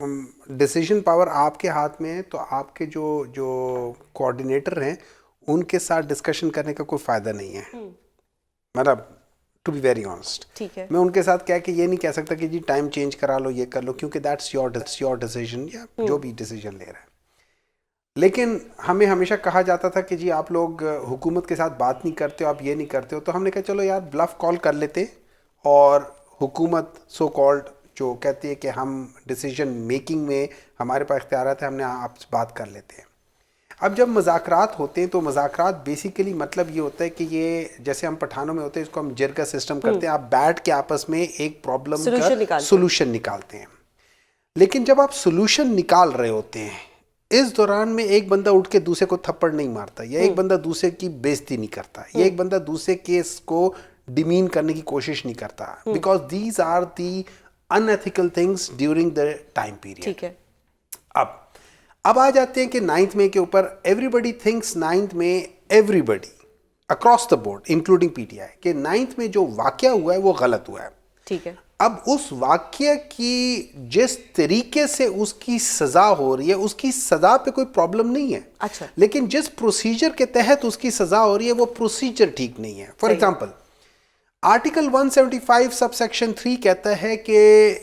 Decision power آپ کے ہاتھ میں ہے تو آپ کے جو کوآرڈینیٹر ہیں ان کے ساتھ ڈسکشن کرنے کا کوئی فائدہ نہیں ہے. مطلب ٹو بی ویری آنسٹ ٹھیک ہے, میں ان کے ساتھ کہہ کے یہ نہیں کہہ سکتا کہ جی ٹائم چینج کرا لو یہ کر لو, کیونکہ دیٹس یور ڈیسیجن یا جو بھی ڈیسیجن لے رہا ہے. لیکن ہمیں ہمیشہ کہا جاتا تھا کہ جی آپ لوگ حکومت کے ساتھ بات نہیں کرتے ہو, آپ یہ نہیں کرتے ہو, تو ہم نے کہا چلو یار بلف کال کر لیتے اور حکومت سو کالڈ جو کہتی ہے کہ ہم ڈیسیجن میکنگ میں ہمارے پاس اختیارات ہیں, ہم نے آپ سے بات کر لیتے ہیں. اب جب مذاکرات ہوتے ہیں تو مذاکرات بیسیکلی مطلب یہ ہوتا ہے کہ یہ جیسے ہم پٹھانوں میں ہوتے ہیں اس کو ہم جرگا سسٹم کرتے ہیں, آپ بیٹھ کے آپس میں ایک پرابلم کا سولوشن نکالتے ہیں. لیکن جب آپ سولوشن نکال رہے ہوتے ہیں اس دوران میں ایک بندہ اٹھ کے دوسرے کو تھپڑ نہیں مارتا, یا ایک بندہ دوسرے کی بےزتی نہیں کرتا, یا ایک بندہ دوسرے کیس کو ڈیمین کرنے کی کوشش نہیں کرتا, because these are the unethical things during the time period. ٹھیک ہے. اب آ جاتے ہیں کہ 9th May کے اوپر everybody thinks 9th May everybody across the board including PTI کہ 9th May جو واقعہ ہوا ہے وہ غلط ہوا ہے. ٹھیک ہے. اب اس واقعہ کی جس طریقے سے اس کی سزا ہو رہی ہے اس کی سزا پہ کوئی پرابلم نہیں ہے. اچھا. لیکن جس پروسیجر کے تحت اس کی سزا ہو رہی ہے وہ پروسیجر ٹھیک نہیں ہے. For example article 175 sub section 3 کہتا ہے کہ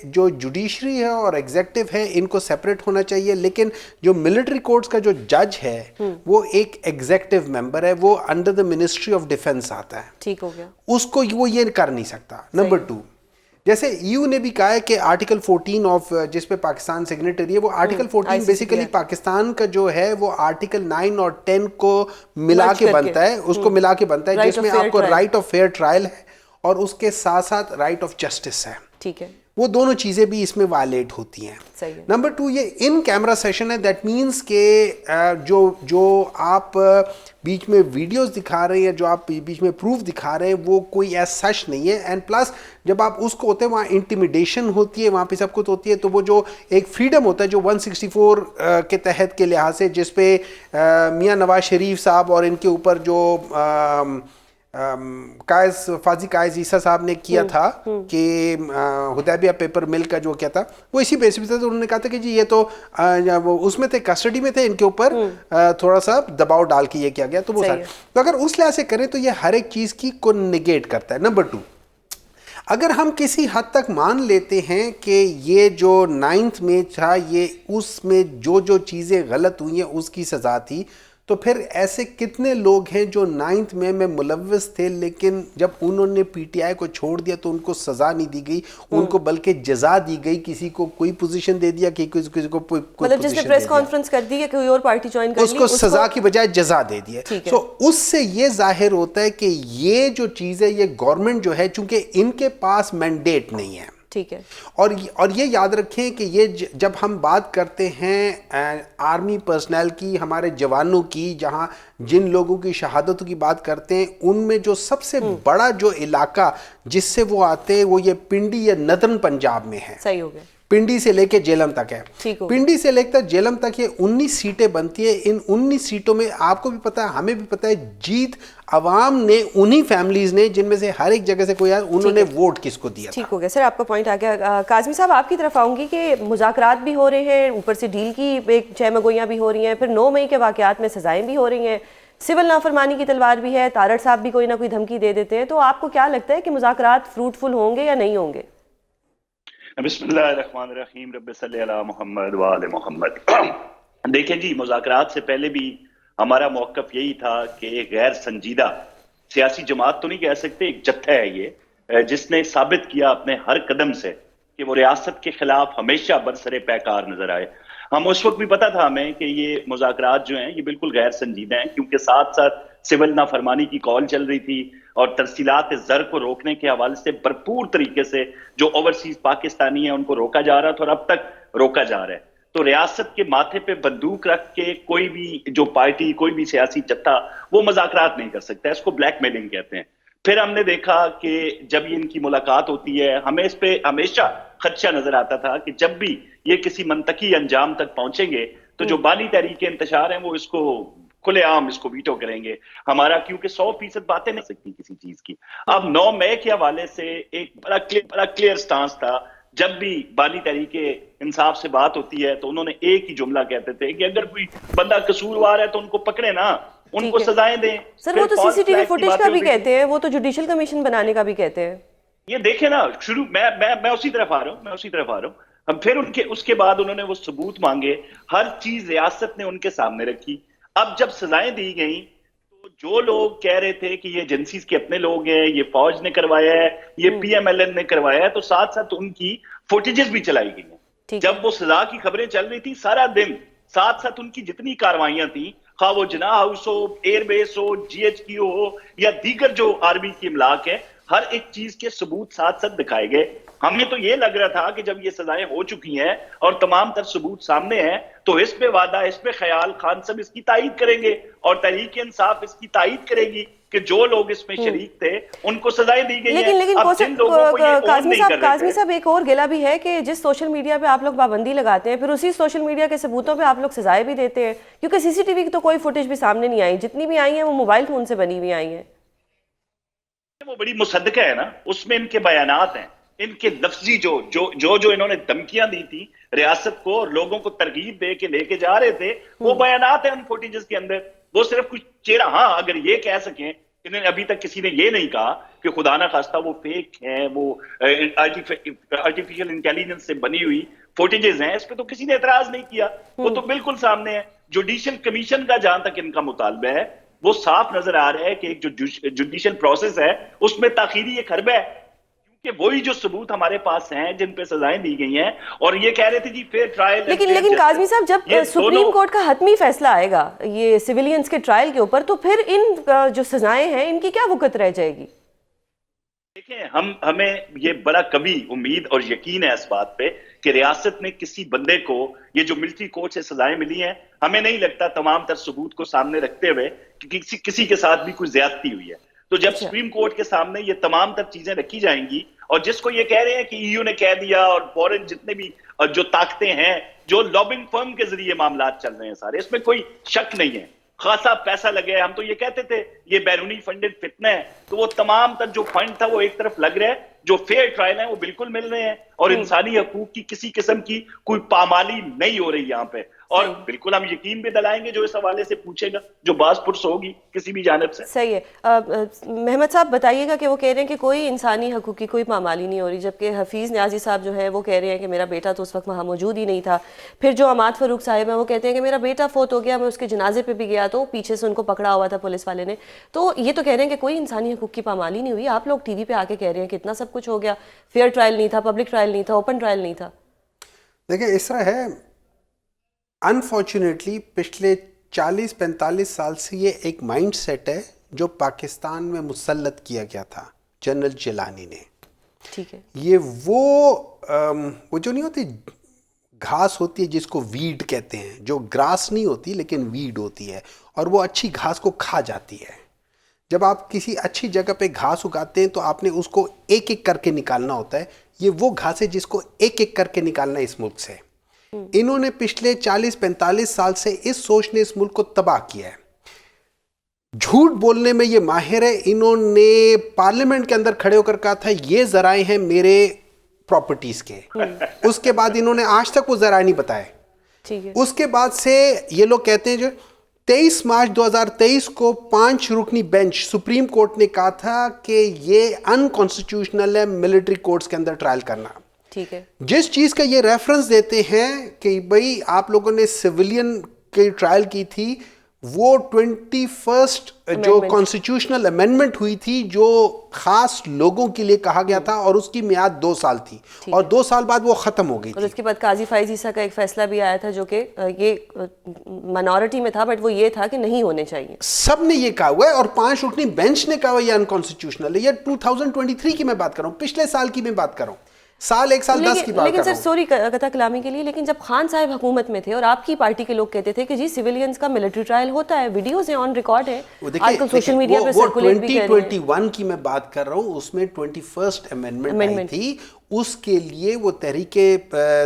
جو جوڈیشری ہے اور ایگزیکٹو ہے ان کو سیپریٹ ہونا چاہیے, لیکن جو ملٹری کورٹس کا جو جج ہے وہ ایک ایگزیکٹو ممبر ہے, وہ under the ministry of defence آتا ہے. ٹھیک ہو گیا. اس کو وہ یہ کر نہیں سکتا. نمبر 2 جیسے ایو نے بھی کہا ہے کہ آرٹیکل 14 آف جس پہ پاکستان سگنیٹری ہے وہ آرٹیکل 14 بیسیکلی پاکستان کا جو ہے وہ آرٹیکل 9 اور 10 کو ملا کے بنتا ہے, اس کو ملا کے بنتا ہے, جس میں آپ کو رائٹ آف فیئر ٹرائل ہے اور اس کے ساتھ ساتھ رائٹ آف جسٹس ہے. ٹھیک ہے. وہ دونوں چیزیں بھی اس میں وائلیٹ ہوتی ہیں. نمبر 2 یہ ان کیمرہ سیشن ہے, دیٹ مینس کہ جو آپ بیچ میں ویڈیوز دکھا رہے ہیں, جو آپ بیچ میں پروف دکھا رہے ہیں وہ کوئی ایز سچ نہیں ہے. اینڈ پلس جب آپ اس کو ہوتے ہیں وہاں انٹیمیڈیشن ہوتی ہے, وہاں پہ سب کچھ ہوتی ہے, تو وہ جو ایک فریڈم ہوتا ہے جو 164 کے تحت کے لحاظ سے, جس پہ میاں نواز شریف صاحب اور ان کے اوپر جو فاضی قائز عیسیٰ صاحب نے کیا تھا کہ حدیبیہ پیپر مل کا جو کیا تھا وہ اسی بیس پہ تھا. تو انہوں نے کہا تھا کہ جی یہ تو اس میں تھے, کسٹڈی میں تھے, ان کے اوپر تھوڑا سا دباؤ ڈال کے یہ کیا گیا. تو وہ سارے تو اگر اس لحاظ سے کریں تو یہ ہر ایک چیز کی کو نگیٹ کرتا ہے. نمبر 2 اگر ہم کسی حد تک مان لیتے ہیں کہ یہ جو 9th May تھا یہ اس میں جو چیزیں غلط ہوئی ہیں اس کی سزا تھی, تو پھر ایسے کتنے لوگ ہیں جو 9th May میں ملوث تھے لیکن جب انہوں نے پی ٹی آئی کو چھوڑ دیا تو ان کو سزا نہیں دی گئی, ان کو بلکہ جزا دی گئی, کسی کو کوئی پوزیشن دے دیا, کسی کو کوئی مطلب جس نے پریس کانفرنس کر دی ہے کوئی اور پارٹی جوائن کر لی, اس کو سزا کی بجائے جزا دے دیا. سو اس سے یہ ظاہر ہوتا ہے کہ یہ جو چیز ہے یہ گورنمنٹ جو ہے چونکہ ان کے پاس مینڈیٹ نہیں ہے. ٹھیک ہے. اور یہ یاد رکھیں کہ یہ جب ہم بات کرتے ہیں آرمی پرسنل کی, ہمارے جوانوں کی, جہاں جن لوگوں کی شہادتوں کی بات کرتے ہیں, ان میں جو سب سے بڑا جو علاقہ جس سے وہ آتے ہیں وہ یہ پنڈی یا ندرن پنجاب میں ہے. صحیح ہو گیا. پنڈی سے لے کے جیلم تک ہے. پنڈی سے لے کر جیلم تک یہ 19 سیٹیں بنتی ہیں. ان 19 سیٹوں میں آپ کو بھی پتہ ہے, ہمیں بھی پتہ ہے, جیت عوام نے انہی فیملیز نے جن میں سے ہر ایک جگہ سے کوئی آیا انہوں نے ووٹ کس کو دیا. ٹھیک ہو گیا سر, آپ کا پوائنٹ آ گیا. کاظمی صاحب آپ کی طرف آؤں گی کہ مذاکرات بھی ہو رہے ہیں, اوپر سے ڈیل کی ایک چھ مگوئیاں بھی ہو رہی ہیں, پھر 9 مئی کے واقعات میں سزائیں بھی ہو رہی ہیں, سول نافرمانی کی تلوار بھی ہے, تارڑ صاحب بھی کوئی نہ کوئی دھمکی دے دیتے ہیں, تو آپ کو کیا لگتا ہے کہ مذاکرات فروٹفل ہوں گے یا نہیں ہوں گے؟ بسم اللہ الرحمن الرحیم. رب صلی علی محمد وآل محمد. دیکھیں جی, مذاکرات سے پہلے بھی ہمارا موقف یہی تھا کہ ایک غیر سنجیدہ سیاسی جماعت تو نہیں کہہ سکتے, ایک جتھا ہے یہ جس نے ثابت کیا اپنے ہر قدم سے کہ وہ ریاست کے خلاف ہمیشہ برسر پیکار نظر آئے. ہم اس وقت بھی پتا تھا ہمیں کہ یہ مذاکرات جو ہیں یہ بالکل غیر سنجیدہ ہیں, کیونکہ ساتھ ساتھ سول نافرمانی کی کال چل رہی تھی اور ترسیلات زر کو روکنے کے حوالے سے بھرپور طریقے سے جو اوورسیز پاکستانی ہیں ان کو روکا جا رہا تھا اور اب تک روکا جا رہا ہے. تو ریاست کے ماتھے پہ بندوق رکھ کے کوئی بھی جو پارٹی, کوئی بھی سیاسی جتھا وہ مذاکرات نہیں کر سکتا, اس کو بلیک میلنگ کہتے ہیں. پھر ہم نے دیکھا کہ جب ان کی ملاقات ہوتی ہے ہمیں اس پہ ہمیشہ خدشہ نظر آتا تھا کہ جب بھی یہ کسی منطقی انجام تک پہنچیں گے تو جو بالی تحریک انتشار ہیں وہ اس کو کھلے عام اس کو ویٹو کریں گے. ہمارا کیونکہ 100% باتیں نہیں سکتی کسی چیز کی. اب 9 مئی کے حوالے سے ایک بڑا کلیئر سٹانس تھا جب بھی بانی تحریک انصاف سے بات ہوتی ہے تو انہوں نے ایک ہی جملہ کہتے تھے کہ اگر کوئی بندہ قصوروار ہے تو ان کو پکڑے نا, ان کو سزائیں دیں. سر وہ تو سی سی ٹی وی فوٹیج کا بھی کہتے ہیں, وہ تو جوڈیشل کمیشن بنانے کا بھی کہتے ہیں. یہ دیکھیں نا, شروع میں اسی طرف آ رہا ہوں. ہم پھر اس کے بعد انہوں نے وہ ثبوت مانگے, ہر چیز ریاست نے ان کے سامنے رکھی. اب جب سزائیں دی گئیں تو جو لوگ کہہ رہے تھے کہ یہ ایجنسیز کے اپنے لوگ ہیں, یہ فوج نے کروایا ہے, یہ پی ایم ایل این نے کروایا ہے, تو ساتھ ساتھ ان کی فوٹیجز بھی چلائی گئی ہیں. جب وہ سزا کی خبریں چل رہی تھی سارا دن, ساتھ ساتھ ان کی جتنی کاروائیاں تھیں, خواہ وہ جناح ہاؤس ہو, ایئر بیس ہو, جی ایچ کیو ہو یا دیگر جو آرمی کی املاک ہے, ہر ایک چیز کے ثبوت ساتھ ساتھ دکھائے گئے. ہمیں تو یہ لگ رہا تھا کہ جب یہ سزائیں ہو چکی ہیں اور تمام تر ثبوت سامنے ہیں تو اس پہ وعدہ, اس پہ خیال, خان صاحب اس کی تائید کریں گے اور تحریک انصاف اس کی تائید کرے گی کہ جو لوگ اس میں شریک تھے ان کو سزائیں دی گئی ہیں. لیکن کاظمی صاحب ایک اور گلہ بھی ہے کہ جس سوشل میڈیا پہ آپ لوگ پابندی لگاتے ہیں, پھر اسی سوشل میڈیا کے ثبوتوں پہ آپ لوگ سزائیں بھی دیتے ہیں, کیونکہ سی سی ٹی وی کی تو کوئی فوٹیج بھی سامنے نہیں آئی, جتنی بھی آئی ہیں وہ موبائل فون سے بنی ہوئی آئی ہیں. وہ بڑی مصدقہ ہے نا, اس میں ان کے بیانات ہیں, ان کے لفظی جو انہوں نے دھمکیاں دی تھی ریاست کو اور لوگوں کو ترغیب دے کے لے کے جا رہے تھے, وہ بیانات ہیں ان فوٹیجز کے اندر. وہ صرف کچھ چہرہ, ہاں اگر یہ کہہ سکیں, انہوں نے ابھی تک کسی نے یہ نہیں کہا کہ خدا نہ خواستہ وہ فیک ہیں, وہ آرٹیفیشل انٹیلیجنس سے بنی ہوئی فوٹیجز ہیں, اس پہ تو کسی نے اعتراض نہیں کیا, وہ تو بالکل سامنے ہے. جوڈیشل کمیشن کا جہاں تک ان کا مطالبہ ہے وہ صاف نظر آ رہا ہے کہ ایک جو جوڈیشل پروسیس ہے اس میں تاخیری ایک حربہ ہے, کیونکہ وہی جو ثبوت ہمارے پاس ہیں جن پہ سزائیں دی گئی ہیں, اور یہ کہہ رہے تھے جی فیئر ٹرائل. لیکن کاظمی صاحب جب سپریم کورٹ کا حتمی فیصلہ آئے گا یہ سویلینز کے ٹرائل کے اوپر, تو پھر ان جو سزائیں ہیں ان کی کیا وقت رہ جائے گی؟ دیکھیں, ہمیں یہ بڑا کبھی امید اور یقین ہے اس بات پہ کہ ریاست نے کسی بندے کو, یہ جو ملٹری کورٹ سے سزائیں ملی ہیں, ہمیں نہیں لگتا تمام تر ثبوت کو سامنے رکھتے ہوئے کہ کسی کے ساتھ بھی کوئی زیادتی ہوئی ہے. تو جب سپریم کورٹ کے سامنے یہ تمام تر چیزیں رکھی جائیں گی, اور جس کو یہ کہہ رہے ہیں کہ ای یو نے کہہ دیا اور فورن جتنے بھی جو طاقتیں ہیں, جو لابنگ فرم کے ذریعے معاملات چل رہے ہیں سارے, اس میں کوئی شک نہیں ہے, خاصا پیسہ لگے. ہم تو یہ کہتے تھے یہ بیرونی فنڈڈ فتنہ ہے, تو وہ تمام تر جو فنڈ تھا وہ ایک طرف لگ رہا ہے, جو فیئر ٹرائل ہیں وہ بالکل مل رہے ہیں, اور انسانی حقوق کی کسی قسم کی کوئی پامالی نہیں ہو رہی یہاں پہ. اور بالکل ہم یقین بھی دلائیں گے جو اس حوالے سے پوچھے گا, جو باز پرس ہوگی کسی بھی جانب سے. صحیح ہے. محمد صاحب بتائیے گا کہ وہ کہہ رہے ہیں کہ کوئی انسانی حقوق کی کوئی پامالی نہیں ہو رہی, جبکہ حفیظ نیازی صاحب جو ہے وہ کہہ رہے ہیں کہ میرا بیٹا تو اس وقت وہاں موجود ہی نہیں تھا. پھر جو عماد فاروق صاحب ہیں وہ کہتے ہیں کہ میرا بیٹا فوت ہو گیا, میں اس کے جنازے پہ بھی گیا تو پیچھے سے ان کو پکڑا ہوا تھا پولیس والے نے. تو یہ تو کہہ رہے ہیں کہ کوئی انسانی حقوق کی پامالی نہیں ہوئی. آپ لوگ ٹی وی پہ آ کے کہہ رہے ہیں کہ اتنا سب کچھ ہو گیا, فیئر ٹرائل نہیں تھا, پبلک ٹرائل نہیں تھا, اوپن ٹرائل نہیں تھا. دیکھیں اس طرح ہے, انفارچونیٹلی پچھلے 40-45 سال سے یہ ایک مائنڈ سیٹ ہے جو پاکستان میں مسلط کیا گیا تھا جنرل جیلانی نے. ٹھیک ہے, یہ وہ جو نہیں ہوتی گھاس ہوتی ہے جس کو ویڈ کہتے ہیں, جو گراس نہیں ہوتی لیکن ویڈ ہوتی ہے, اور وہ اچھی گھاس کو کھا جاتی ہے. جب آپ کسی اچھی جگہ پہ گھاس اگاتے ہیں تو آپ نے اس کو ایک ایک کر کے نکالنا ہوتا ہے. یہ وہ گھاس ہے جس کو ایک ایک کر کے نکالنا ہے اس ملک سے. انہوں نے پچھلے 40-45 سال سے اس سوچ نے اس ملک کو تباہ کیا ہے. جھوٹ بولنے میں یہ ماہر ہے. انہوں نے پارلیمنٹ کے اندر کھڑے ہو کر کہا تھا یہ ذرائع ہیں میرے پراپرٹیز کے, اس کے بعد انہوں نے آج تک وہ ذرائع نہیں بتائے. اس کے بعد سے یہ لوگ کہتے ہیں جو 23 مارچ 2023 کو 5 رکنی بینچ سپریم کورٹ نے کہا تھا کہ یہ ان کانسٹیٹیوشنل ہے ملٹری کورٹس کے اندر ٹرائل کرنا. ٹھیک ہے, جس چیز کا یہ ریفرنس دیتے ہیں کہ بھئی آپ لوگوں نے سویلین کی ٹرائل کی تھی, وہ 21 جو کانسٹیٹیوشنل امینڈمنٹ ہوئی تھی جو خاص لوگوں کے لیے کہا گیا تھا, اور اس کی میعاد 2 سال تھی, اور 2 سال بعد وہ ختم ہو گئی تھی. اور اس کے بعد قاضی فائز عیسیٰ کا ایک فیصلہ بھی آیا تھا جو کہ یہ منورٹی میں تھا, بٹ وہ یہ تھا کہ نہیں ہونے چاہیے. سب نے یہ کہا ہوا ہے, اور 5 رکنی بینچ نے کہا ہوا یہ انکانسٹیٹیوشنل ہے. یہ 2023 کی میں بات کر رہا ہوں, پچھلے سال کی میں بات کر رہا ہوں, سال 1 سال 10 کی بات کر رہا ہوں. لیکن سر سوری قطع کلامی کے لیے, لیکن جب خان صاحب حکومت میں تھے اور آپ کی پارٹی کے لوگ کہتے تھے کہ جی سویلینز کا ملٹری ٹرائل ہوتا ہے, ویڈیوز ہیں, آن ریکارڈ ہیں, آج کل سوشل میڈیا پہ سرکولیٹ بھی کر رہے ہیں. 2021 کی میں بات کر رہا ہوں, اس میں 21 امینڈمنٹ آئی تھی. اس کے لیے وہ تحریک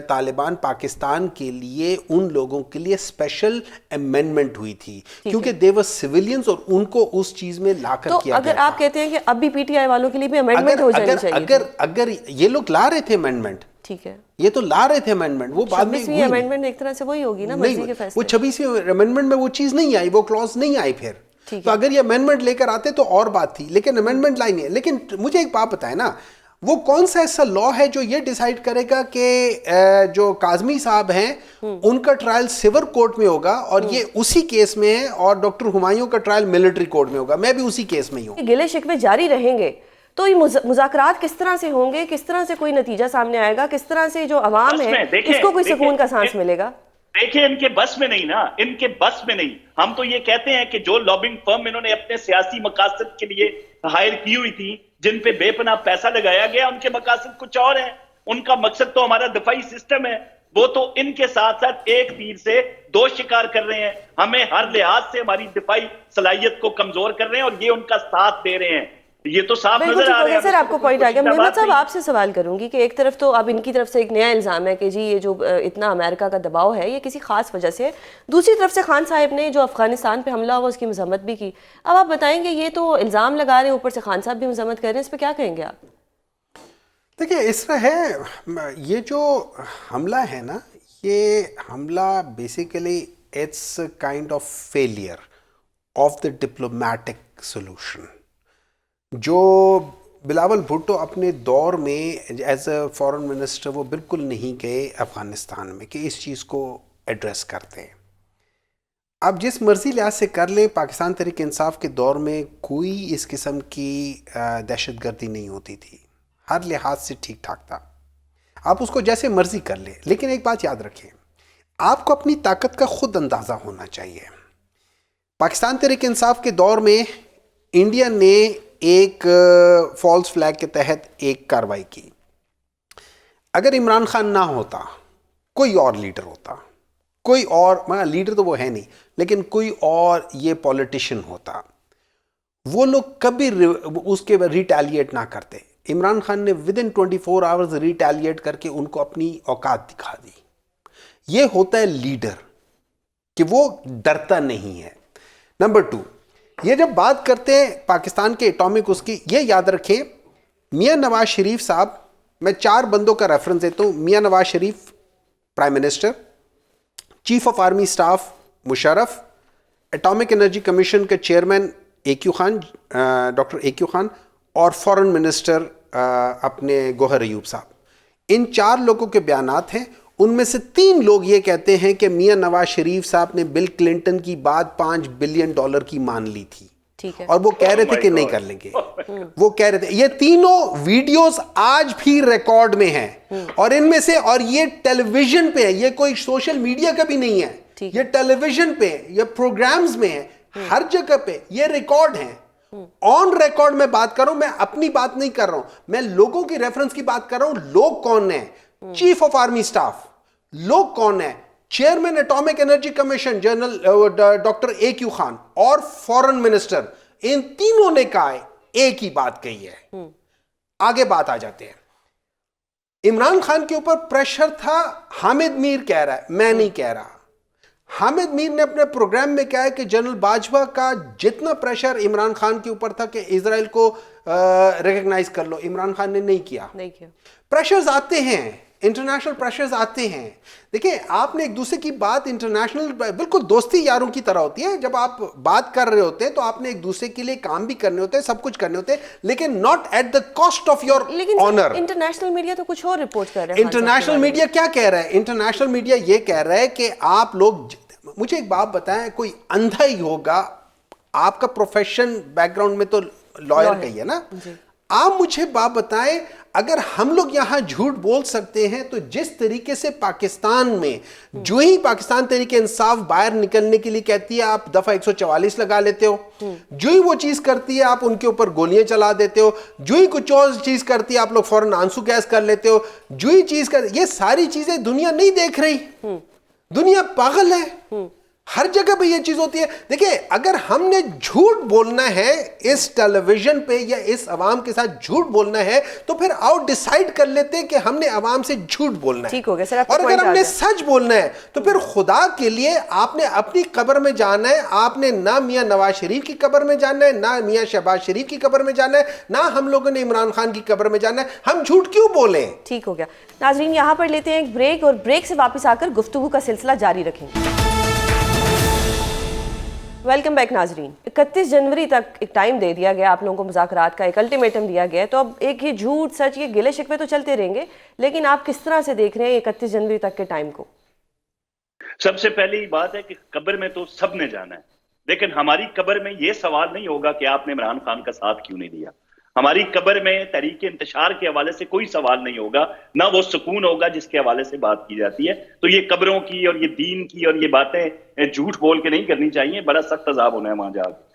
طالبان پاکستان کے لیے ان لوگوں کے لیے اسپیشل امینڈمنٹ ہوئی تھی, کیونکہ دے ور سویلینز, اور ان کو اس چیز میں لا کر کیا گیا. اگر آپ کہتے ہیں کہ اب بھی پی ٹی آئی والوں کے لیے بھی امینڈمنٹ ہو جانی چاہیے, اگر یہ لوگ لا رہے تھے امینڈمنٹ, ٹھیک ہے. یہ تو لا رہے تھے امینڈمنٹ, وہ بعد میں 26ویں امینڈمنٹ ایک طرح سے وہی ہوگی نا, مرضی کے فیصلے. وہ 26ویں امینڈمنٹ میں وہ چیز نہیں آئی, وہ کلوز نہیں آئی پھر. تو اگر یہ امینڈمنٹ لے کر آتے تو اور بات تھی, لیکن امینڈمنٹ لائی نہیں. لیکن مجھے ایک بات بتائیں نا, وہ کون سا ایسا لا ہے جو یہ ڈیسائیڈ کرے گا کہ جو کاظمی صاحب ہیں ان کا ٹرائل سیور کورٹ میں ہوگا اور یہ اسی کیس میں ہے, اور ڈاکٹر ہمایوں کا ٹرائل ملٹری کورٹ میں ہوگا, میں بھی اسی کیس میں ہی ہوں. گلے شکوے جاری رہیں گے تو یہ مذاکرات کس طرح سے ہوں گے, کس طرح سے کوئی نتیجہ سامنے آئے گا, کس طرح سے جو عوام ہے اس کو کوئی سکون کا سانس ملے گا؟ دیکھیں ان کے بس میں نہیں نا, ان کے بس میں نہیں. ہم تو یہ کہتے ہیں کہ جو لابنگ فرم انہوں نے اپنے سیاسی مقاصد کے لیے ہائر کی ہوئی تھی, جن پہ بے پناہ پیسہ لگایا گیا, ان کے مقاصد کچھ اور ہیں. ان کا مقصد تو ہمارا دفاعی سسٹم ہے, وہ تو ان کے ساتھ ساتھ ایک تیر سے دو شکار کر رہے ہیں. ہمیں ہر لحاظ سے ہماری دفاعی صلاحیت کو کمزور کر رہے ہیں اور یہ ان کا ساتھ دے رہے ہیں. یہ تو صاف نظر آ رہا ہے. سر آپ کو پوائنٹ آ گیا. محمد صاحب آپ سے سوال کروں گی کہ ایک طرف تو اب ان کی طرف سے ایک نیا الزام ہے کہ جی یہ جو اتنا امریکہ کا دباؤ ہے یہ کسی خاص وجہ سے, دوسری طرف سے خان صاحب نے جو افغانستان پہ حملہ ہوا اس کی مذمت بھی کی. اب آپ بتائیں گے یہ تو الزام لگا رہے ہیں, اوپر سے خان صاحب بھی مذمت کر رہے ہیں, اس پہ کیا کہیں گے آپ؟ دیکھیں اس طرح ہے, یہ جو حملہ ہے نا, یہ حملہ basically it's kind of failure of the diplomatic solution. جو بلاول بھٹو اپنے دور میں ایز اے فورن منسٹر وہ بالکل نہیں گئے افغانستان میں کہ اس چیز کو ایڈریس کرتے ہیں. اب جس مرضی لحاظ سے کر لے, پاکستان تحریک انصاف کے دور میں کوئی اس قسم کی دہشت گردی نہیں ہوتی تھی, ہر لحاظ سے ٹھیک ٹھاک تھا. آپ اس کو جیسے مرضی کر لیں, لیکن ایک بات یاد رکھیں, آپ کو اپنی طاقت کا خود اندازہ ہونا چاہیے. پاکستان تحریک انصاف کے دور میں انڈیا نے ایک فالس فلیگ کے تحت ایک کاروائی کی. اگر عمران خان نہ ہوتا, کوئی اور لیڈر ہوتا, کوئی اور لیڈر تو وہ ہے نہیں, لیکن کوئی اور یہ پولیٹیشین ہوتا, وہ لوگ کبھی اس کے ریٹیلیٹ نہ کرتے. عمران خان نے ودن 24 آورز ریٹیلیٹ کر کے ان کو اپنی اوقات دکھا دی. یہ ہوتا ہے لیڈر کہ وہ ڈرتا نہیں ہے. نمبر 2, یہ جب بات کرتے ہیں پاکستان کے اٹامک اس کی, یہ یاد رکھیں میاں نواز شریف صاحب, میں 4 بندوں کا ریفرنس دیتا ہوں. Mian Nawaz Sharif prime minister, chief of army staff Musharraf, atomic energy commission کے chairman AQ Khan, doctor AQ Khan, اور فورن منسٹر اپنے گوہر ایوب صاحب. ان 4 لوگوں کے بیانات ہیں. ان میں سے 3 لوگ یہ کہتے ہیں کہ میاں نواز شریف صاحب نے بل کلنٹن کی بات $5 بلین کی مان لی تھی, اور وہ کہہ رہے تھے کہ نہیں کر لیں گے. وہ کہہ رہے تھے. یہ تینوں ویڈیوز آج بھی ریکارڈ میں ہیں, اور ان میں سے, اور یہ ٹیلی ویژن پہ ہے, یہ کوئی سوشل میڈیا کا بھی نہیں ہے, یہ ٹیلی ویژن پہ ہے, یہ پروگرامز میں ہے, ہر جگہ پہ یہ ریکارڈ ہیں. آن ریکارڈ میں بات کر رہا ہوں, میں اپنی بات نہیں کر رہا ہوں, میں لوگوں کی ریفرنس کی بات کر رہا ہوں. لوگ کون ہیں؟ Chief of army staff. لوگ کون ہیں؟ Chairman atomic energy commission general doctor AQ Khan, اور فورن منسٹر. ان تینوں نے کہا ہے, ایک ہی بات کہی ہے. آگے بات آ جاتے ہیں. عمران خان کے اوپر پریشر تھا, حامد میر کہہ رہا ہے, میں نہیں کہہ رہا. حامد میر نے اپنے پروگرام میں کہا ہے کہ جنرل باجوہ کا جتنا پریشر عمران خان کے اوپر تھا کہ اسرائیل کو ریکگنائز کر لو, عمران خان نے نہیں کیا. پریشرز آتے ہیں, انٹرنیشنل پریشرز آتے ہیں. دیکھیں آپ نے ایک دوسرے کی بات انٹرنیشنل بالکل دوستی یاروں کی طرح ہوتی ہے. جب آپ بات کر رہے ہوتے ہیں تو آپ نے ایک دوسرے کے لیے کام بھی کرنے ہوتے ہیں, سب کچھ کرنے ہوتے ہیں, لیکن not at the cost of your honour. International media تو کچھ اور رپورٹ کر رہا ہے. انٹرنیشنل میڈیا کیا کہہ رہا ہے؟ انٹرنیشنل میڈیا یہ کہہ رہا ہے کہ آپ لوگ, مجھے ایک بات بتائیں, کوئی اندھا ہی ہوگا, آپ کا پروفیشن بیک گراؤنڈ میں تو لائر کا ہی ہے نا, آپ مجھے بات بتائیں, اگر ہم لوگ یہاں جھوٹ بول سکتے ہیں تو جس طریقے سے پاکستان میں جو ہی پاکستان تحریک انصاف باہر نکلنے کے لیے کہتی ہے آپ دفعہ 144 لگا لیتے ہو, جو ہی وہ چیز کرتی ہے آپ ان کے اوپر گولیاں چلا دیتے ہو, جو ہی کچھ اور چیز کرتی ہے آپ لوگ فوراً آنسو گیس کر لیتے ہو, جو ہی چیز کر, یہ ساری چیزیں دنیا نہیں دیکھ رہی. دنیا پاگل ہے. ہر جگہ پہ یہ چیز ہوتی ہے. دیکھیں اگر ہم نے جھوٹ بولنا ہے اس ٹیلی ویژن پہ یا اس عوام کے ساتھ جھوٹ بولنا ہے تو پھر آؤ ڈیسائیڈ کر لیتے ہیں کہ ہم نے عوام سے جھوٹ بولنا ہے. ٹھیک ہو گیا سر, اور اگر ہم نے سچ بولنا ہے تو پھر خدا کے لیے آپ نے اپنی قبر میں جانا ہے. آپ نے نہ میاں نواز شریف کی قبر میں جانا ہے, نہ میاں شہباز شریف کی قبر میں جانا ہے, نہ ہم لوگوں نے عمران خان کی قبر میں جانا ہے. ہم جھوٹ کیوں بولیں؟ ٹھیک ہو گیا. ناظرین یہاں پر لیتے ہیں ایک بریک, اور بریک سے واپس آ کر گفتگو کا سلسلہ جاری رکھیں گے. ویلکم بیک ناظرین. 31 جنوری تک ایک ٹائم دے دیا گیا آپ لوگوں کو, مذاکرات کا ایک الٹیمیٹم دیا گیا ہے. تو اب ایک یہ جھوٹ سچ یہ گلے شکوے تو چلتے رہیں گے, لیکن آپ کس طرح سے دیکھ رہے ہیں 31 جنوری تک کے ٹائم کو؟ سب سے پہلی بات ہے کہ قبر میں تو سب نے جانا ہے, لیکن ہماری قبر میں یہ سوال نہیں ہوگا کہ آپ نے عمران خان کا ساتھ کیوں نہیں دیا. ہماری قبر میں تحریک انتشار کے حوالے سے کوئی سوال نہیں ہوگا, نہ وہ سکون ہوگا جس کے حوالے سے بات کی جاتی ہے. تو یہ قبروں کی اور یہ دین کی اور یہ باتیں جھوٹ بول کے نہیں کرنی چاہیے, بڑا سخت عذاب ہونا ہے وہاں جا کے.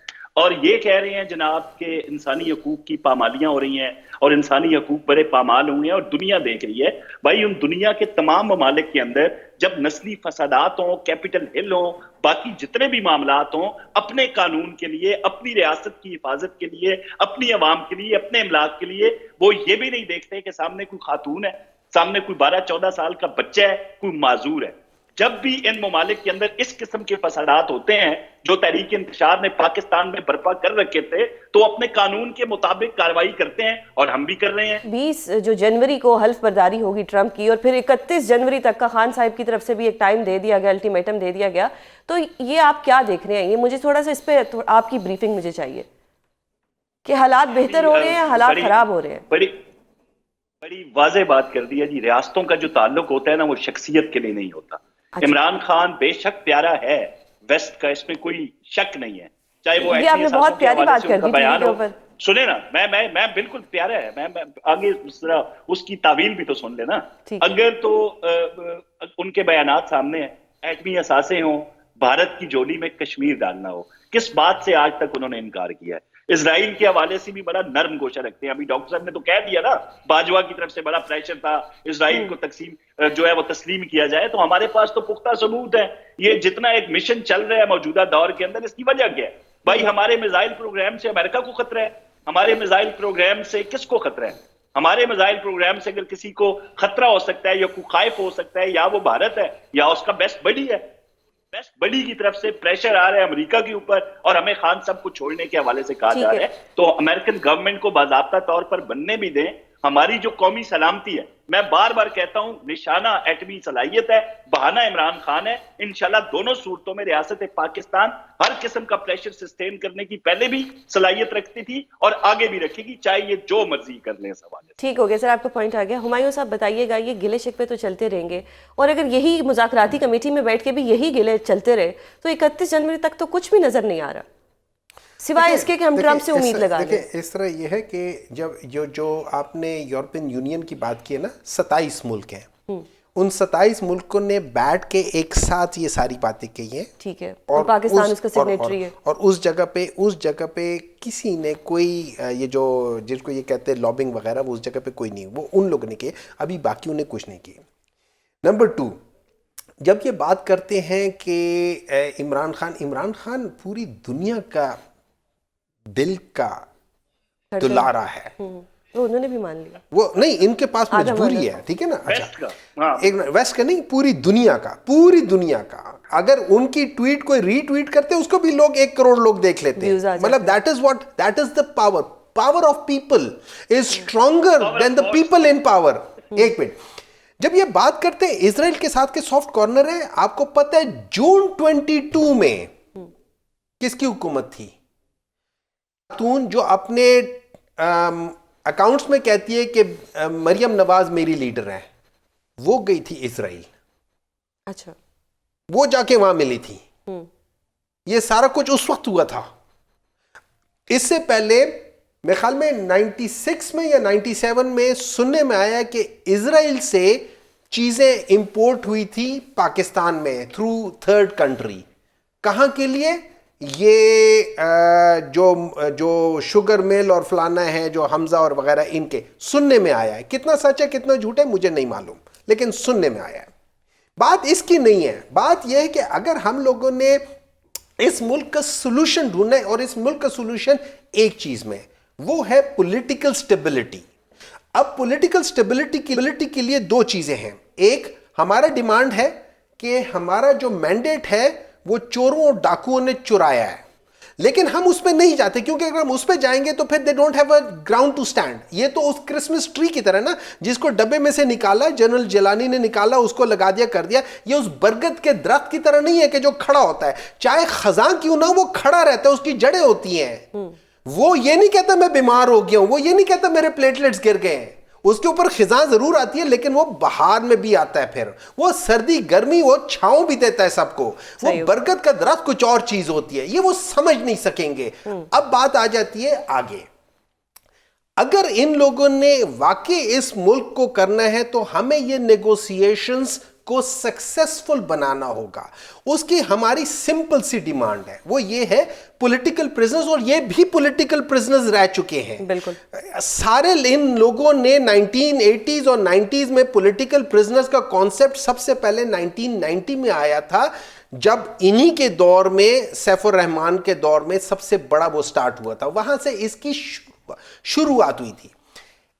اور یہ کہہ رہے ہیں جناب کہ انسانی حقوق کی پامالیاں ہو رہی ہیں اور انسانی حقوق بڑے پامال ہوئے ہیں اور دنیا دیکھ رہی ہے. بھائی ان دنیا کے تمام ممالک کے اندر جب نسلی فسادات ہوں, کیپٹل ہل ہوں, باقی جتنے بھی معاملات ہوں, اپنے قانون کے لیے, اپنی ریاست کی حفاظت کے لیے, اپنی عوام کے لیے, اپنے املاک کے لیے وہ یہ بھی نہیں دیکھتے کہ سامنے کوئی خاتون ہے, سامنے کوئی 12-14 سال کا بچہ ہے, کوئی معذور ہے. جب بھی ان ممالک کے اندر اس قسم کے فسادات ہوتے ہیں جو تحریک انتشار نے پاکستان میں برپا کر رکھے تھے, تو اپنے قانون کے مطابق کارروائی کرتے ہیں, اور ہم بھی کر رہے ہیں. 20 جو جنوری کو حلف برداری ہوگی ٹرمپ کی, اور پھر 31 جنوری تک کا خان صاحب کی طرف سے بھی ایک ٹائم دے دیا گیا, الٹیمیٹم دے دیا گیا. تو یہ آپ کیا دیکھ رہے ہیں؟ یہ مجھے تھوڑا سا اس پہ آپ کی بریفنگ مجھے چاہیے کہ حالات بہتر ہو رہے ہیں, حالات خراب ہو رہے ہیں. بڑی واضح بات کر دی ہے جی. ریاستوں کا جو تعلق ہوتا ہے نا وہ شخصیت کے لیے نہیں ہوتا. عمران خان بے شک پیارا ہے ویسٹ کا, اس میں کوئی شک نہیں ہے, چاہے وہ یہ آپ نے بہت پیاری بات کر دی ٹی وی کے اوپر. سنیں نا, میں بالکل پیارا ہے, میں آگے اس کی تعویل بھی تو سن لینا. اگر تو ان کے بیانات سامنے ہیں, ایٹمی اثاثے ہوں, بھارت کی جولی میں کشمیر ڈالنا ہو, کس بات سے آج تک انہوں نے انکار کیا ہے؟ اسرائیل کے حوالے سے بھی بڑا نرم گوشہ رکھتے ہیں. ابھی ڈاکٹر صاحب نے تو کہہ دیا نا, باجوہ کی طرف سے بڑا پریشر تھا اسرائیل کو جو ہے وہ تسلیم کیا جائے. تو ہمارے پاس تو پختہ ثبوت ہے. یہ جتنا ایک مشن چل رہا ہے موجودہ دور کے اندر, اس کی وجہ کیا ہے بھائی؟ ہمارے میزائل پروگرام سے امریکہ کو خطرہ ہے, ہمارے میزائل پروگرام سے کس کو خطرہ ہے؟ ہمارے میزائل پروگرام سے اگر کسی کو خطرہ ہو سکتا ہے یا کوئی خائف ہو سکتا ہے, یا وہ بھارت ہے یا اس کا بیسٹ بڈی ہے. بیسٹ بڈی کی طرف سے پریشر آ رہا ہے امریکہ کے اوپر, اور ہمیں خان صاحب کو چھوڑنے کے حوالے سے کہا جا رہا ہے. تو امریکن گورنمنٹ کو باضابطہ طور پر بننے بھی دیں. ہماری جو قومی سلامتی ہے, میں بار بار کہتا ہوں, نشانہ ایٹمی صلاحیت ہے, بہانہ عمران خان ہے. انشاءاللہ دونوں صورتوں میں ریاست پاکستان ہر قسم کا پریشر سسٹین کرنے کی پہلے بھی صلاحیت رکھتی تھی اور آگے بھی رکھے گی, چاہے یہ جو مرضی کر لیں. سوال ٹھیک ہو گیا سر, آپ کا پوائنٹ آ گیا. ہمایوں صاحب بتائیے گا, یہ گلے شکوے تو چلتے رہیں گے, اور اگر یہی مذاکراتی کمیٹی میں بیٹھ کے بھی یہی گلے چلتے رہے تو 31 جنوری تک تو کچھ بھی نظر نہیں آ رہا, سوائے اس کے کہ ہم ٹرمپ سے امید لگا لیں. دیکھیں اس طرح یہ ہے کہ جب جو آپ نے یورپین یونین کی بات کی ہے نا, 27 ملک ہیں, ان 27 ملکوں نے بیٹھ کے ایک ساتھ یہ ساری باتیں کہی ہیں. ٹھیک ہے, اور پاکستان اس کا سگنیٹری ہے. اور اس جگہ پہ کسی نے کوئی یہ جو جس کو یہ کہتے ہیں لابنگ وغیرہ, وہ اس جگہ پہ کوئی نہیں, وہ ان لوگوں نے کیے, ابھی باقیوں نے کچھ نہیں کیے. نمبر 2, جب یہ بات کرتے ہیں کہ عمران خان پوری دنیا کا دل کا دلارا ہے, انہوں نے بھی مان لیا. وہ نہیں, ان کے پاس مجبوری ہے, ٹھیک ہے نا. اچھا, ویسٹ کا نہیں, پوری دنیا کا. اگر ان کی ٹویٹ کوئی ری ٹویٹ کرتے اس کو بھی لوگ 1 کروڑ لوگ دیکھ لیتے ہیں. مطلب that is the power of people is stronger than the people in power. ایک منٹ, جب یہ بات کرتے ہیں اسرائیل کے ساتھ کے سافٹ کارنر ہے, آپ کو پتہ ہے جون 22 میں کس کی حکومت تھی؟ جو اپنے اکاؤنٹس میں کہتی ہے کہ مریم نواز میری لیڈر ہے, وہ گئی تھی اسرائیل. اچھا, وہ جا کے وہاں ملی تھی. یہ سارا کچھ اس وقت ہوا تھا. اس سے پہلے میرے خیال میں 96 میں یا 97 میں سننے میں آیا کہ اسرائیل سے چیزیں امپورٹ ہوئی تھی پاکستان میں تھرو تھرڈ کنٹری. کہاں کے لیے؟ یہ جو شوگر مل اور فلانا ہے جو حمزہ اور وغیرہ, ان کے سننے میں آیا ہے. کتنا سچ ہے کتنا جھوٹ ہے مجھے نہیں معلوم, لیکن سننے میں آیا ہے. بات اس کی نہیں ہے. بات یہ ہے کہ اگر ہم لوگوں نے اس ملک کا سولوشن ڈھونڈنا ہے, اور اس ملک کا سولوشن ایک چیز میں, وہ ہے پولیٹیکل سٹیبلٹی. اب پولیٹیکل سٹیبلٹی کے لیے دو چیزیں ہیں. ایک ہمارا ڈیمانڈ ہے کہ ہمارا جو مینڈیٹ ہے وہ چوروں اور ڈاکوؤں نے چرایا ہے, لیکن ہم اس پہ نہیں جاتے, کیونکہ اگر ہم اس پہ جائیں گے تو پھر they don't have a ground to stand. یہ تو اس کرسمس ٹری کی طرح نا, جس کو ڈبے میں سے نکالا, جنرل جیلانی نے نکالا, اس کو لگا دیا, کر دیا. یہ اس برگد کے درخت کی طرح نہیں ہے کہ جو کھڑا ہوتا ہے, چاہے خزاں کیوں نہ وہ کھڑا رہتا ہے, اس کی جڑیں ہوتی ہیں. وہ یہ نہیں کہتا میں بیمار ہو گیا ہوں, وہ یہ نہیں کہتا میرے پلیٹلیٹس گر گئے ہیں. اس کے اوپر خزاں ضرور آتی ہے, لیکن وہ بہار میں بھی آتا ہے, پھر وہ سردی گرمی وہ چھاؤں بھی دیتا ہے سب کو. وہ برگد کا درخت کچھ اور چیز ہوتی ہے, یہ وہ سمجھ نہیں سکیں گے. اب بات آ جاتی ہے آگے. اگر ان لوگوں نے واقعی اس ملک کو کرنا ہے تو ہمیں یہ نیگوسیشنز کو سکسیسفل بنانا ہوگا. اس کی ہماری سمپل سی ڈیمانڈ ہے, وہ یہ ہے پولیٹیکل پرزنرز, اور یہ بھی پولیٹیکل پرزنرز رہ چکے ہیں. بالکل سارے ان لوگوں نے 1980s اور 90s میں پولیٹیکل پرزنرز کا کانسیپٹ سب سے پہلے 1990 میں آیا تھا, جب انہی کے دور میں, سیف الرحمان کے دور میں سب سے بڑا وہ سٹارٹ ہوا تھا. وہاں سے اس کی شروعات ہوئی تھی.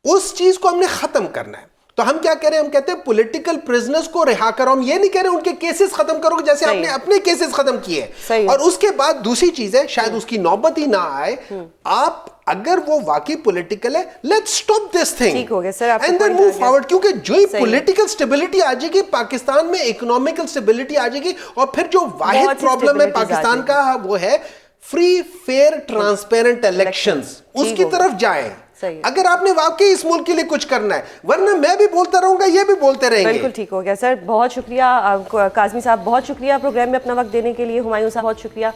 اس چیز کو ہم نے ختم کرنا ہے. تو ہم کیا کہہ رہے ہیں, ہم کہتے ہیں پولیٹیکل پرزنرز کو رہا کرو. ہم یہ نہیں کہہ رہے ان کے کیسز ختم کرو جیسے آپ نے اپنے کیسز ختم کیے. اور اس کے بعد دوسری چیز ہے, شاید اس کی نوبت ہی نہ آئے, آپ اگر وہ واقعی پولیٹیکل ہے, let's stop this thing and then move forward. کیونکہ جو ہی پولیٹیکل سٹیبلٹی آ جائے گی پاکستان میں, اکنامیکل سٹیبلٹی آ جائے گی, اور پھر جو واحد پرابلم ہے پاکستان کا وہ ہے فری فیئر ٹرانسپیرنٹ الیکشنز, اس کی طرف جائیں. اگر آپ نے واقعی اس ملک کے لیے کچھ کرنا ہے, ورنہ میں بھی بولتا رہوں گا, یہ بھی بولتے رہیں گے. بالکل ٹھیک ہو گیا سر, بہت شکریہ کاظمی صاحب, بہت شکریہ پروگرام میں اپنا وقت دینے کے لیے. ہمایوں صاحب بہت شکریہ.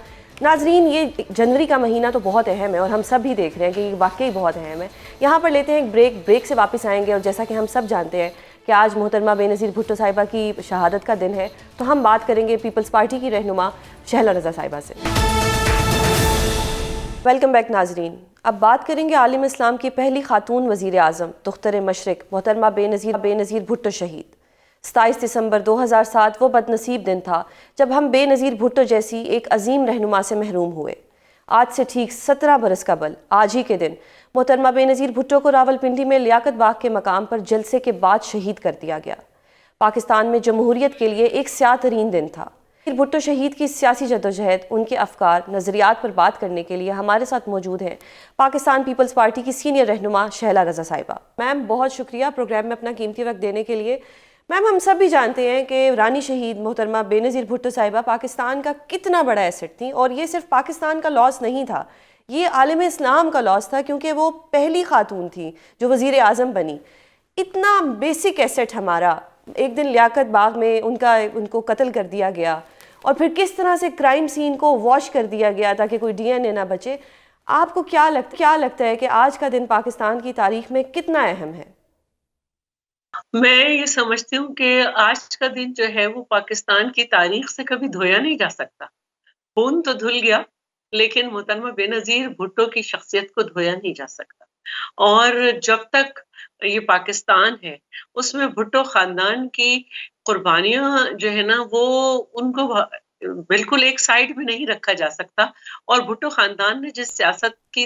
ناظرین, یہ جنوری کا مہینہ تو بہت اہم ہے, اور ہم سب بھی دیکھ رہے ہیں کہ یہ واقعی بہت اہم ہے. یہاں پر لیتے ہیں ایک بریک سے واپس آئیں گے. اور جیسا کہ ہم سب جانتے ہیں کہ آج محترمہ بے نظیر بھٹو صاحبہ کی شہادت کا دن ہے, تو ہم بات کریں گے پیپلز پارٹی کی رہنما شہلا رضا صاحبہ سے. ویلکم بیک ناظرین. اب بات کریں گے عالم اسلام کی پہلی خاتون وزیر اعظم دختر مشرق محترمہ بے نظیر بھٹو شہید. 27 دسمبر 2007 وہ بدنصیب دن تھا جب ہم بے نظیر بھٹو جیسی ایک عظیم رہنما سے محروم ہوئے. آج سے ٹھیک 17 برس قبل آج ہی کے دن محترمہ بے نظیر بھٹو کو راولپنڈی میں لیاقت باغ کے مقام پر جلسے کے بعد شہید کر دیا گیا. پاکستان میں جمہوریت کے لیے ایک سیاہ ترین دن تھا. بھٹو شہید کی سیاسی جدوجہد, ان کے افکار, نظریات پر بات کرنے کے لیے ہمارے ساتھ موجود ہیں پاکستان پیپلز پارٹی کی سینئر رہنما شہلا رضا صاحبہ. میم بہت شکریہ پروگرام میں اپنا قیمتی وقت دینے کے لیے. میم ہم سب بھی جانتے ہیں کہ رانی شہید محترمہ بے نظیر بھٹو صاحبہ پاکستان کا کتنا بڑا ایسٹ تھیں, اور یہ صرف پاکستان کا لاس نہیں تھا, یہ عالم اسلام کا لاس تھا, کیونکہ وہ پہلی خاتون تھی جو وزیر اعظم بنی. اتنا بیسک ایسٹ ہمارا, ایک دن لیاقت باغ میں ان کو قتل کر دیا گیا, اور پھر کس طرح سے کرائم سین کو واش کر دیا گیا تاکہ کوئی ڈی این اے نہ بچے. آپ کو کیا لگتا ہے کہ آج کا دن پاکستان کی تاریخ میں کتنا اہم ہے؟ میں یہ سمجھتی ہوں کہ آج کا دن جو ہے وہ پاکستان کی تاریخ سے کبھی دھویا نہیں جا سکتا. خون تو دھل گیا, لیکن محترمہ بے نظیر بھٹو کی شخصیت کو دھویا نہیں جا سکتا. اور جب تک یہ پاکستان ہے اس میں بھٹو خاندان کی قربانیاں جو ہے نا وہ ان کو بالکل ایک سائڈ بھی نہیں رکھا جا سکتا. اور بھٹو خاندان نے جس سیاست کی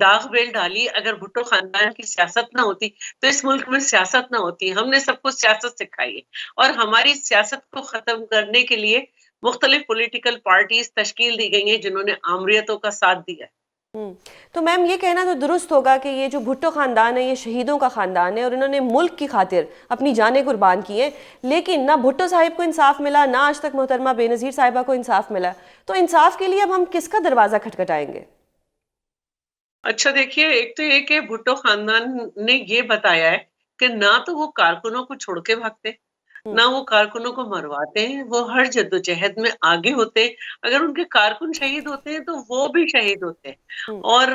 داغ بیل ڈالی, اگر بھٹو خاندان کی سیاست نہ ہوتی تو اس ملک میں سیاست نہ ہوتی. ہم نے سب کو سیاست سکھائی ہے, اور ہماری سیاست کو ختم کرنے کے لیے مختلف پولیٹیکل پارٹیز تشکیل دی گئی ہیں جنہوں نے آمریتوں کا ساتھ دیا ہے. تو میم یہ کہنا تو درست ہوگا کہ یہ جو بھٹو خاندان ہے یہ شہیدوں کا خاندان ہے, اور انہوں نے ملک کی خاطر اپنی جانیں قربان کی ہیں, لیکن نہ بھٹو صاحب کو انصاف ملا, نہ آج تک محترمہ بے نظیر صاحبہ کو انصاف ملا. تو انصاف کے لیے اب ہم کس کا دروازہ کھٹکھٹائیں گے؟ اچھا دیکھیے, ایک تو یہ کہ بھٹو خاندان نے یہ بتایا ہے کہ نہ تو وہ کارکنوں کو چھوڑ کے بھاگتے, نہ وہ کارکنوں کو مرواتے ہیں, وہ ہر جدوجہد میں آگے ہوتے. اگر ان کے کارکن شہید ہوتے ہیں تو وہ بھی شہید ہوتے ہیں. اور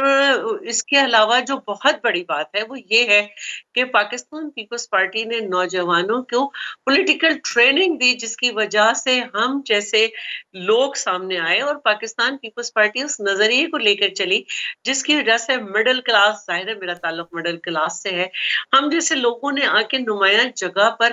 اس کے علاوہ جو بہت بڑی بات ہے وہ یہ ہے کہ پاکستان پیپلز پارٹی نے نوجوانوں کو پولیٹیکل ٹریننگ دی, جس کی وجہ سے ہم جیسے لوگ سامنے آئے, اور پاکستان پیپلز پارٹی اس نظریے کو لے کر چلی جس کی وجہ سے مڈل کلاس, ظاہر ہے میرا تعلق مڈل کلاس سے ہے, ہم جیسے لوگوں نے آ کے نمایاں جگہ پر